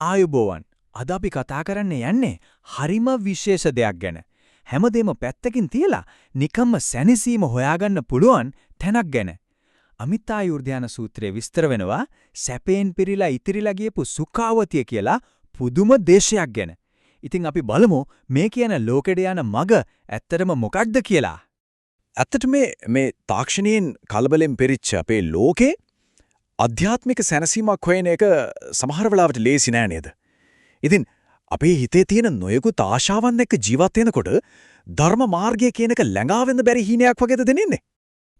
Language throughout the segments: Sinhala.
ආයුබෝවන්. අද අපි කතා කරන්න යන්නේ හරිම විශේෂ දෙයක් ගැන. හැමදේම පැත්තකින් තියලා නිකම්ම සැනසීම හොයාගන්න පුළුවන් තැනක් ගැන. අමිතායුර්ධාන සූත්‍රයේ විස්තර වෙනවා සැපෙන් පිරීලා ඉතිරිලා ගියපු සුඛාවතිය කියලා පුදුම දේශයක් ගැන. ඉතින් අපි බලමු මේ කියන ලෝකෙට යන මග ඇත්තටම මොකක්ද කියලා. ඇත්තට මේ තාක්ෂණයෙන් කලබලෙන් පෙරිච්ච අපේ ලෝකේ අධ්‍යාත්මික සැනසීමක් හොයන එක සමහර වෙලාවට ලේසි නෑ නේද? ඉතින් අපේ හිතේ තියෙන නොයෙකුත් ආශාවන් එක්ක ජීවත් වෙනකොට ධර්ම මාර්ගය කියන එක ළඟා වෙන්න බැරි හීනයක් වගේද දැනෙන්නේ?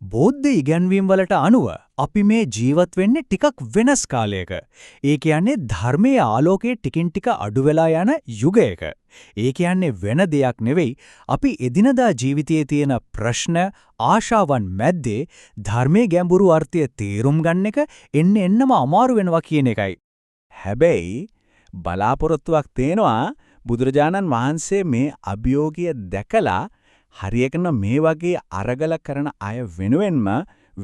බෞද්ධ ඉගැන්වීම් වලට අනුව අපි මේ ජීවත් වෙන්නේ ටිකක් වෙනස් කාලයක. ඒ කියන්නේ ධර්මයේ ආලෝකයේ ටිකින් ටික අඩු වෙලා යන යුගයක. ඒ කියන්නේ වෙන දෙයක් නෙවෙයි අපි එදිනදා ජීවිතයේ තියෙන ප්‍රශ්න ආශාවන් මැද්දේ ධර්මයේ ගැඹුරු අර්ථය තේරුම් ගන්න එක එන්නම අමාරු වෙනවා කියන එකයි. හැබැයි බලාපොරොත්තුවක් තේනවා බුදුරජාණන් වහන්සේ මේ අභියෝගය දැකලා හරියටම මේ වගේ අරගල කරන අය වෙනුවෙන්ම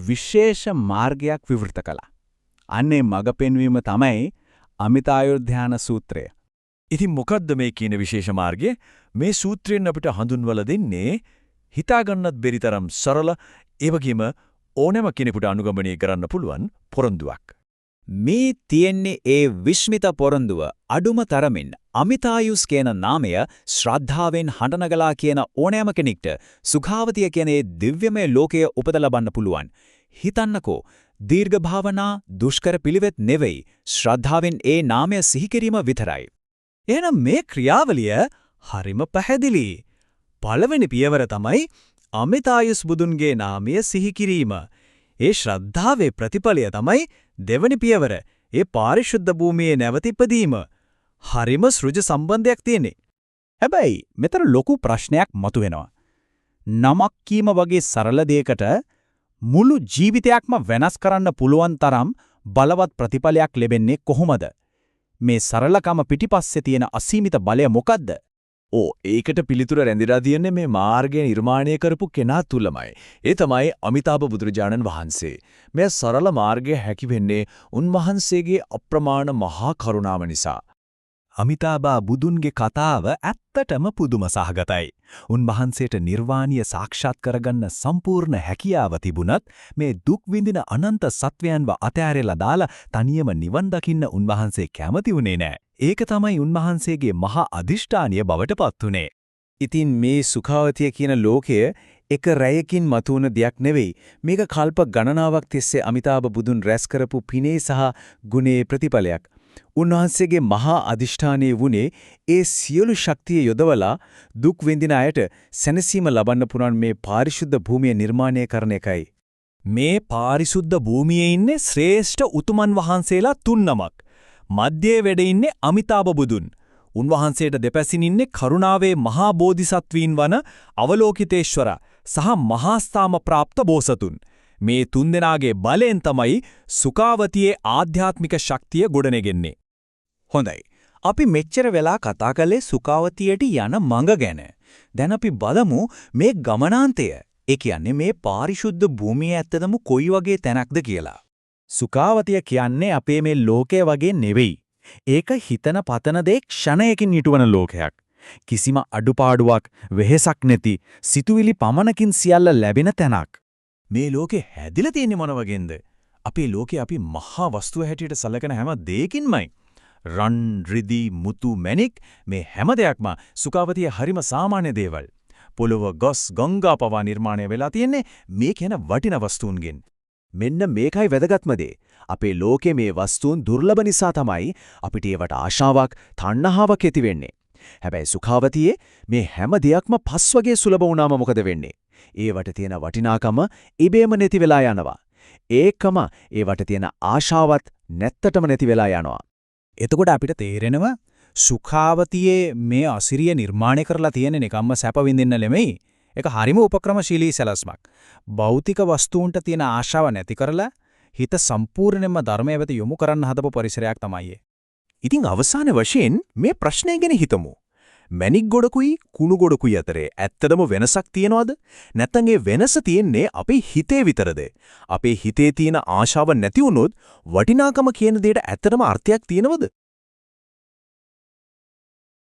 විශේෂ මාර්ගයක් විවෘත කළා. අන්නේ මඟ පෙන්වීම තමයි අමිතායුර්ධාන සූත්‍රය. ඉතින් මොකද්ද මේ කියන විශේෂ මාර්ගය? මේ සූත්‍රයෙන් අපිට හඳුන්වලා දෙන්නේ හිතාගන්නත් බැරි තරම් සරල ඒ වගේම ඕනෑම කෙනෙකුට අනුගමනය කරන්න පුළුවන් පොරොන්දුවක්. මේ තියෙන්නේ ඒ විශ්මිත පොරොන්දුව අඩුම තරමින් අමිතායුස් කියන නාමය ශ්‍රද්ධාවෙන් හඬනගලා කියන ඕනෑම කෙනෙක්ට සුඛාවතිය කියන ඒ දිව්‍යමය ලෝකයේ උපත ලබන්න පුළුවන්. හිතන්නකෝ දීර්ඝ භාවනා දුෂ්කර පිළිවෙත් නෙවෙයි ශ්‍රද්ධාවෙන් ඒ නාමය සිහි කිරීම විතරයි. එහෙනම් මේ ක්‍රියාවලිය හරිම පැහැදිලි. පළවෙනි පියවර තමයි අමිතායුස් බුදුන්ගේ නාමය සිහි කිරීම. ඒ ශ්‍රද්ධාවේ ප්‍රතිඵලය තමයි දෙවනි පියවර. ඒ පාරිශුද්ධ භූමියේ නැවත ඉපදීම. හරිම සෘජ සම්බන්ධයක් තියෙන්නේ. හැබැයි මෙතන ලොකු ප්‍රශ්නයක් මතුවෙනවා. නමක් කීම වගේ සරල දෙයකට මුළු ජීවිතයක්ම වෙනස් කරන්න පුළුවන් තරම් බලවත් ප්‍රතිඵලයක් ලැබෙන්නේ කොහොමද? මේ සරලකම පිටිපස්සේ තියෙන අසීමිත බලය මොකද්ද? ඒකට පිළිතුර රැඳිලා තියෙන්නේ මේ මාර්ගය නිර්මාණය කරපු කෙනා තුලමයි. ඒ තමයි අමිතාභ බුදුරජාණන් වහන්සේ. මේ සරල මාර්ගය හැකි වෙන්නේ උන්වහන්සේගේ අප්‍රමාණ මහා කරුණාව නිසා. අමිතාභ බුදුන්ගේ කතාව ඇත්තටම පුදුම සහගතයි. උන්වහන්සේට නිර්වාණිය සාක්ෂාත් කරගන්න සම්පූර්ණ හැකියාව තිබුණත් මේ දුක් විඳින අනන්ත සත්වයන්ව අතෑරලා දාලා තනියම නිවන් දකින්න උන්වහන්සේ කැමති වුණේ නැහැ. ඒක තමයි උන්වහන්සේගේ මහා අදිෂ්ඨානිය බවට පත් උනේ. ඉතින් මේ සුඛාවතිය කියන ලෝකය එක රැයකින් මතුවන දෙයක් නෙවෙයි. මේක කල්ප ගණනාවක් තිස්සේ අමිතාභ බුදුන් රැස් කරපු පිනේ සහ ගුණේ ප්‍රතිඵලයක්. උන්වහන්සේගේ මහා අදිෂ්ඨානයේ වුණේ ඒ සියලු ශක්තිය යොදවලා දුක් විඳින අයට සැනසීම ලබන්න පුරන් මේ පාරිශුද්ධ භූමිය නිර්මාණය කරන එකයි. මේ පාරිශුද්ධ භූමියේ ඉන්නේ ශ්‍රේෂ්ඨ උතුමන් වහන්සේලා 3 නමක්. මධ්‍යයේ වැඩ ඉන්නේ අමිතාභ බුදුන්. උන්වහන්සේට දෙපැසින් ඉන්නේ කරුණාවේ මහා බෝධිසත්වීන් වන අවලෝකිතේශ්වර සහ මහා ස්ථාම ප්‍රාප්ත බෝසතුන්. මේ 3 දෙනාගේ බලයෙන් තමයි සුඛාවතියේ ආධ්‍යාත්මික ශක්තිය ගොඩනගෙන්නේ. හොඳයි. අපි මෙච්චර වෙලා කතා කළේ සුඛාවතියට යන මඟ ගැන. දැන් අපි බලමු මේ ගමනාන්තය. ඒ කියන්නේ මේ පාරිශුද්ධ භූමිය ඇත්තටම කොයි වගේ තැනක්ද කියලා. සුඛාවතිය කියන්නේ අපේ මේ ලෝකය වගේ නෙවෙයි. ඒක හිතන පතන දේ ක්ෂණයකින් ඉටුවන ලෝකයක්. කිසිම අඩුපාඩුවක් වෙහෙසක් නැති සිතුවිලි පමණකින් සියල්ල ලැබෙන තැනක්. මේ ලෝකේ හැදිලා තියෙන්නේ මොන වගේන්ද? අපේ ලෝකේ අපි මහා වස්තුව හැටියට සැලකන හැම දෙයකින්මයි. රන්, රිදී, මුතු, මැණික් මේ හැම දෙයක්ම සුඛාවතිය හරිම සාමාන්‍ය දේවල්. පොළොව, ගස්, ගංගා පවා නිර්මාණය වෙලා තියෙන්නේ මේ කියන වටිනා වස්තුන්ගෙන්. මෙන්න මේකයි වැදගත්ම දේ. අපේ ලෝකේ මේ වස්තුන් දුර්ලභ නිසා තමයි අපිට ඒවට ආශාවක්, තණ්හාවක් ඇති වෙන්නේ. හැබැයි සුඛාවතියේ මේ හැම දෙයක්ම පස් වගේ සුලභ වුණාම මොකද වෙන්නේ? ඒවට තියෙන වටිනාකම ඉබේම නැති වෙලා යනවා. ඒකම ඒවට තියෙන ආශාවත් නැත්තටම නැති වෙලා යනවා. එතකොට අපිට තේරෙනවා සුඛාවතියේ මේ අසිරිය නිර්මාණය කරලා තියෙන නිකම්ම සැප විඳින්න නෙමෙයි. ඒක හරිම උපක්‍රමශීලී සැලැස්මක්. භෞතික වස්තුන්ට තියෙන ආශාව නැති කරලා හිත සම්පූර්ණයෙන්ම ධර්මය වෙත යොමු කරන්න හදපු පරිසරයක් තමයි. ඉතින් අවසාන වශයෙන් මේ ප්‍රශ්නය ගැන හිතමු. මැණික් ගොඩකුයි කුණු ගොඩකුයි අතරේ ඇත්තදම වෙනසක් තියනවද? නැත්නම් ඒ වෙනස තියෙන්නේ අපේ හිතේ විතරද? අපේ හිතේ තියෙන ආශාව නැති වුණොත් වටිනාකම කියන දෙයට ඇත්තටම අර්ථයක් තියෙනවද?